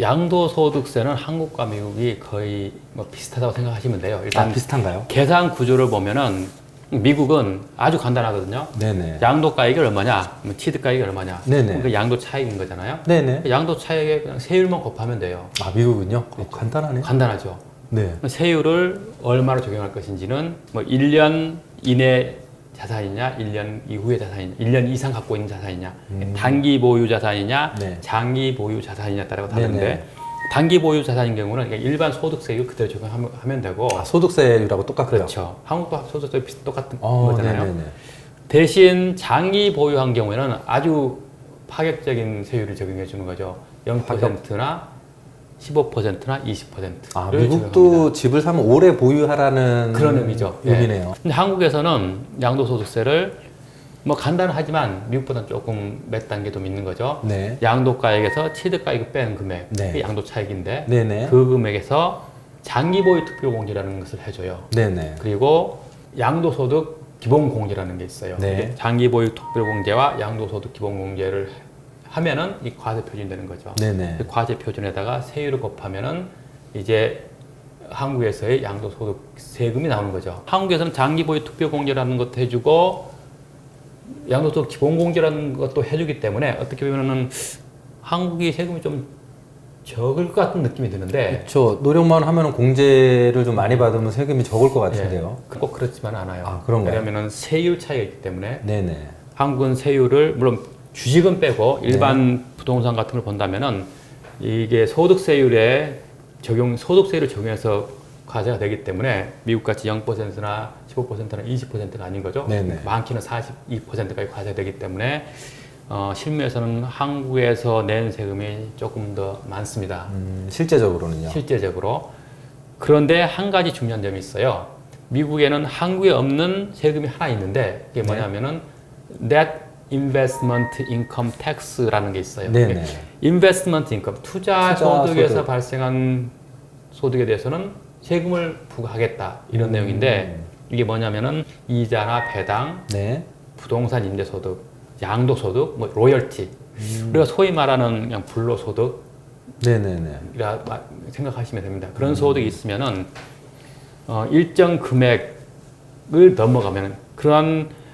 양도소득세는 한국과 미국이 거의 뭐 비슷하다고 생각하시면 돼요. 일단 비슷한가요? 계산 구조를 보면은 미국은 아주 간단하거든요. 네네. 양도가액이 얼마냐, 취득가액이 얼마냐. 네네. 그 양도 차익인 거잖아요. 네네. 양도 차익에 그냥 세율만 곱하면 돼요. 미국은요? 간단하네요. 간단하죠. 네. 세율을 얼마로 적용할 것인지는 뭐 1년 이내 자산이냐, 1년 이후의 자산이냐, 1년 이상 갖고 있는 자산이냐, 단기 보유 자산이냐, 네. 장기 보유 자산이냐 따라 다른데 네네. 단기 보유 자산인 경우는 그냥 일반 소득세율 그대로 적용하면 되고 소득세율하고 똑같고요. 그렇죠. 한국도 소득세 똑같은 거잖아요. 네네네. 대신 장기 보유한 경우에는 아주 파격적인 세율을 적용해 주는 거죠. 0%나 15%나 20%를 미국도 집을 사면 오래 보유하라는 그런 의미죠. 의미네요. 근데 한국에서는 양도소득세를 뭐 간단하지만 미국보다는 조금 몇 단계 더 있는 거죠. 네. 양도가액에서 취득가액을 뺀 금액, 네. 그게 양도 차익인데 네네. 그 금액에서 장기보유 특별공제라는 것을 해줘요. 네네. 그리고 양도소득 기본공제라는 게 있어요. 네. 장기보유 특별공제와 양도소득 기본공제를 하면은 이 과세 표준이 되는 거죠. 네네. 그 과세 표준에다가 세율을 곱하면은 이제 한국에서의 양도소득 세금이 나오는 거죠. 한국에서는 장기보유 특별공제라는 것도 해주고 양도소득 기본공제라는 것도 해주기 때문에 어떻게 보면은 한국이 세금이 좀 적을 것 같은 느낌이 드는데 그렇죠. 노력만 하면 공제를 좀 많이 받으면 세금이 적을 것 같은데요. 꼭 그렇지만 않아요. 그런가요? 왜냐하면 세율 차이가 있기 때문에 네네. 한국은 세율을 물론 주식은 빼고 일반 부동산 같은 걸 본다면은 이게 소득세율에 소득세율을 적용해서 과세가 되기 때문에 미국같이 0%나 15%나 20%가 아닌 거죠. 네네. 많게는 42%까지 과세가 되기 때문에 실무에서는 한국에서 낸 세금이 조금 더 많습니다. 실제적으로는요? 실제적으로. 그런데 한 가지 중요한 점이 있어요. 미국에는 한국에 없는 세금이 하나 있는데 그게 뭐냐면은 Net Investment Income Tax라는 게 있어요. 네네. Investment Income, 투자 소득에서 소득. 발생한 소득에 대해서는 세금을 부과하겠다 이런 내용인데 이게 뭐냐면은 이자나 배당, 네. 부동산 임대소득, 양도소득, 뭐 로열티, 우리가 소위 말하는 그냥 불로소득 네네네. 이라 생각하시면 됩니다. 그런 소득이 있으면은 일정 금액을 넘어가면 그러한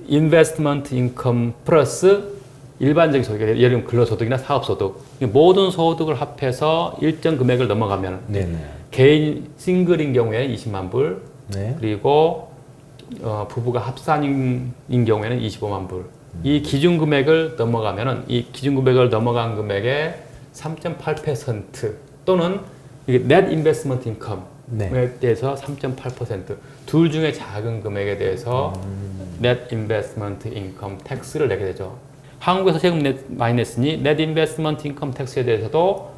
인베스트먼트 인컴 플러스 일반적인 소득, 예를 들면 근로소득이나 사업소득 모든 소득을 합해서 일정 금액을 넘어가면 네네. 개인 싱글인 경우에는 20만 불 네. 그리고 부부가 합산인 경우에는 25만 불. 이 기준 금액을 넘어가면은 이 기준 금액을 넘어간 금액의 3.8% 또는 이게 net investment income에 대해서 3.8% 둘 중에 작은 금액에 대해서 net investment income tax를 내게 되죠. 한국에서 세금 많이 냈으니 net investment income tax에 대해서도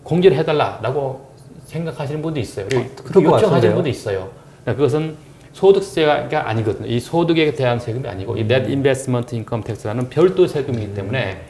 공제를 해달라라고 생각하시는 분도 있어요. 그럴 것 요청하시는 같은데요? 분도 있어요. 그것은 소득세가 아니거든요. 이 소득에 대한 세금이 아니고 이 net investment income tax라는 별도 세금이기 때문에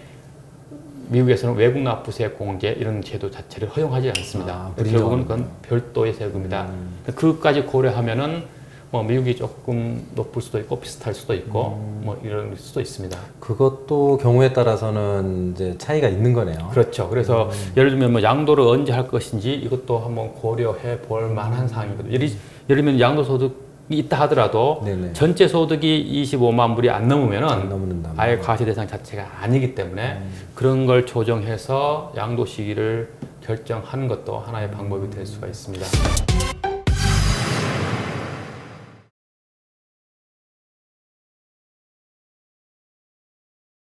미국에서는 외국 납부세 공제 이런 제도 자체를 허용하지 않습니다. 결국은 그건 별도의 세금이다. 그것까지 고려하면은 뭐 미국이 조금 높을 수도 있고 비슷할 수도 있고 뭐 이럴 수도 있습니다. 그것도 경우에 따라서는 이제 차이가 있는 거네요. 그렇죠. 그래서 예를 들면 뭐 양도를 언제 할 것인지 이것도 한번 고려해 볼 만한 사항이거든요. 예를 들면 양도소득이 있다 하더라도 네네. 전체 소득이 25만 불이 안 넘으면은 안 넘는다. 아예 과세 대상 자체가 아니기 때문에 그런 걸 조정해서 양도 시기를 결정하는 것도 하나의 방법이 될 수가 있습니다.